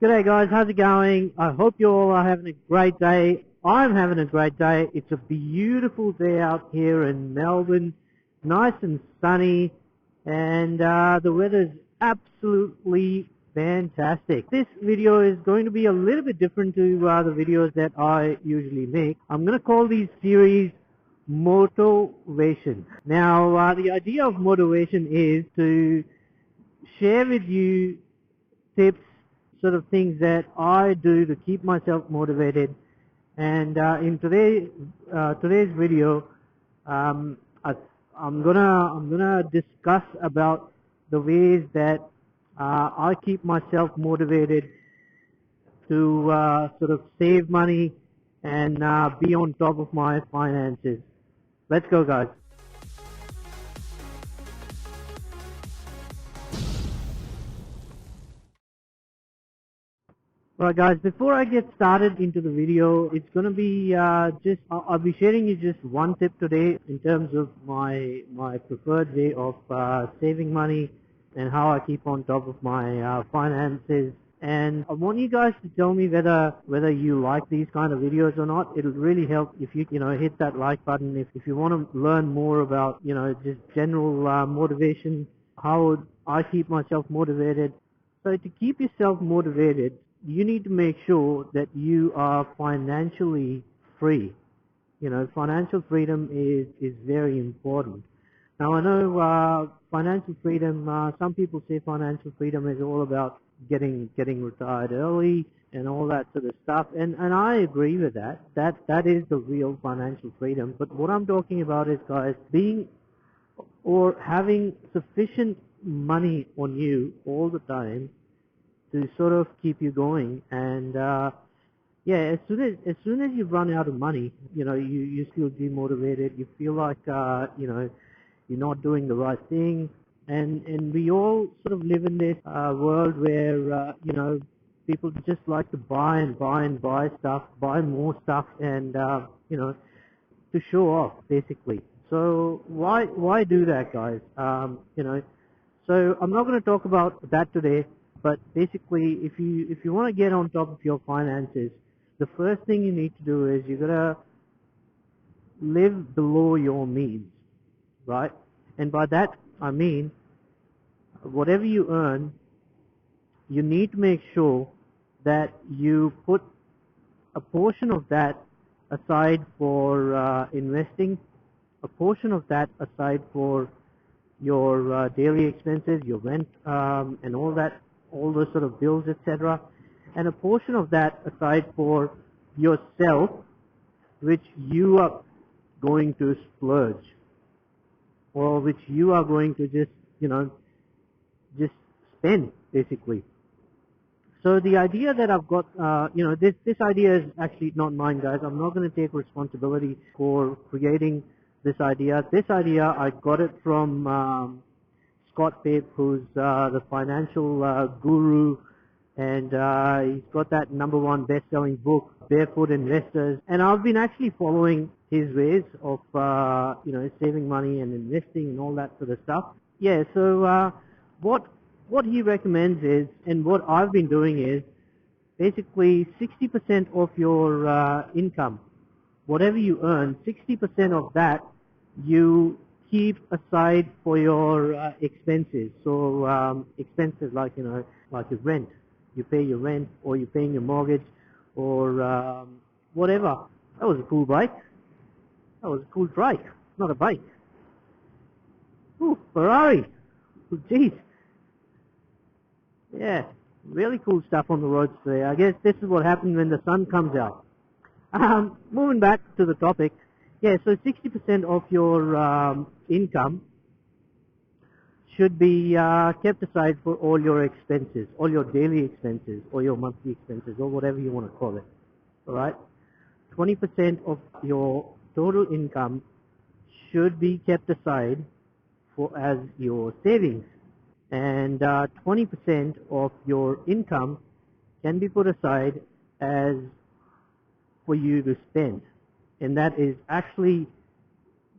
G'day guys, how's it going? I hope you all are having a great day. I'm having a great day. It's a beautiful day out here in Melbourne. Nice and sunny, and the weather's absolutely fantastic. This video is going to be a little bit different to the videos that I usually make. I'm going to call these series Motovation. Now, the idea of Motovation is to share with you tips, sort of things that I do to keep myself motivated. And in today's video, I'm gonna discuss about the ways that I keep myself motivated to sort of save money and be on top of my finances. Let's go, guys. Alright guys, before I get started into the video, it's going to be I'll be sharing you just one tip today in terms of my preferred way of saving money and how I keep on top of my finances. And I want you guys to tell me whether you like these kind of videos or not. It'll really help if you hit that like button. If you want to learn more about just general motivation, how I keep myself motivated. So to keep yourself motivated, you need to make sure that you are financially free. Financial freedom is very important. Now I know financial freedom, some people say financial freedom is all about getting retired early and all that sort of stuff, and I agree with that. That is the real financial freedom. But what I'm talking about is, guys, being or having sufficient money on you all the time to sort of keep you going. And as soon as you run out of money, you feel demotivated. You feel like you're not doing the right thing. And we all sort of live in this world where people just like to buy stuff, buy more stuff, and to show off, basically. So why do that, guys? So I'm not going to talk about that today. But basically, if you want to get on top of your finances, the first thing you need to do is you gotta live below your means, right? And by that I mean, whatever you earn, you need to make sure that you put a portion of that aside for investing, a portion of that aside for your daily expenses, your rent, and all those sort of bills, etc., and a portion of that aside for yourself, which you are going to splurge, or which you are going to just spend, basically. So the idea that I've got, this idea is actually not mine, guys. I'm not going to take responsibility for creating this idea. This idea, I got it from Scott Pape, who's the financial guru, and he's got that #1 best-selling book, Barefoot Investors. And I've been actually following his ways of saving money and investing and all that sort of stuff. Yeah. So what he recommends is, and what I've been doing is, basically 60% of your income, whatever you earn, 60% of that you keep aside for your expenses. So expenses like like your rent, you pay your rent, or you're paying your mortgage, or whatever. That was a cool bike. That was a cool trike, not a bike. Ooh, Ferrari. Jeez. Yeah, really cool stuff on the roads today. I guess this is what happens when the sun comes out. Moving back to the topic. Yeah, so 60% of your income should be kept aside for all your expenses, all your daily expenses, or your monthly expenses, or whatever you want to call it. Alright? 20% of your total income should be kept aside as your savings. And 20% of your income can be put aside as for you to spend. And that is actually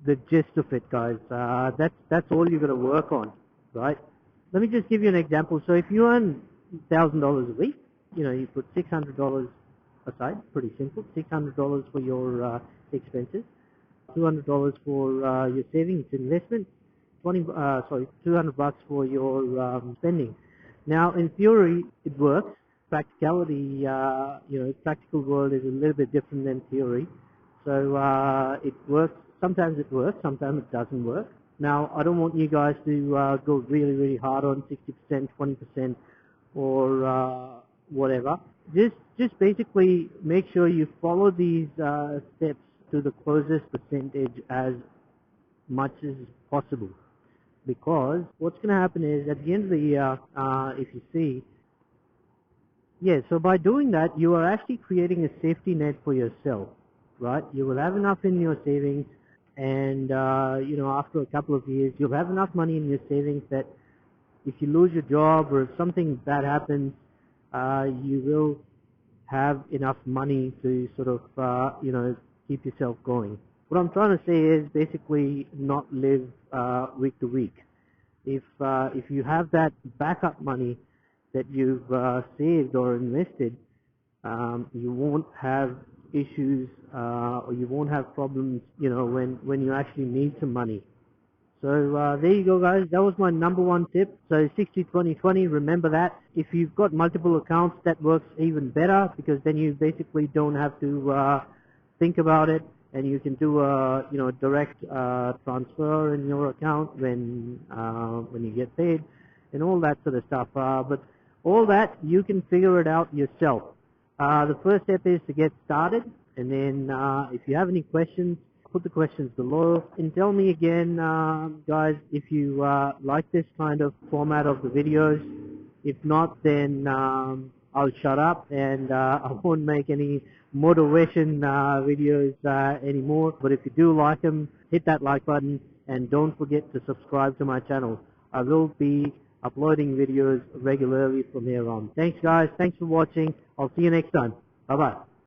the gist of it, guys. That's all you're going to work on, right? Let me just give you an example. So if you earn $1,000 a week, you put $600 aside, pretty simple, $600 for your expenses, $200 for your savings investment, 200 bucks for your spending. Now, in theory, it works. Practicality, practical world is a little bit different than theory. So it works. Sometimes it works. Sometimes it doesn't work. Now, I don't want you guys to go really, really hard on 60%, 20%, or whatever. Just basically make sure you follow these steps to the closest percentage as much as possible. Because what's going to happen is at the end of the year, if you see, yeah, so by doing that, you are actually creating a safety net for yourself, right? You will have enough in your savings, and after a couple of years, you'll have enough money in your savings that if you lose your job or if something bad happens, you will have enough money to sort of, keep yourself going. What I'm trying to say is basically not live week to week. If you have that backup money that you've saved or invested, you won't have issues or you won't have problems, when you actually need some money. So there you go, guys. That was my number one tip. So 60-20-20, remember that. If you've got multiple accounts, that works even better because then you basically don't have to think about it, and you can do a direct transfer in your account when you get paid and all that sort of stuff. But all that you can figure it out yourself. The first step is to get started, and then if you have any questions, put the questions below and tell me again, guys, if you like this kind of format of the videos. If not, then I'll shut up and I won't make any motivation videos anymore. But if you do like them, hit that like button and don't forget to subscribe to my channel. I will be uploading videos regularly from here on. Thanks, guys. Thanks for watching. I'll see you next time. Bye-bye.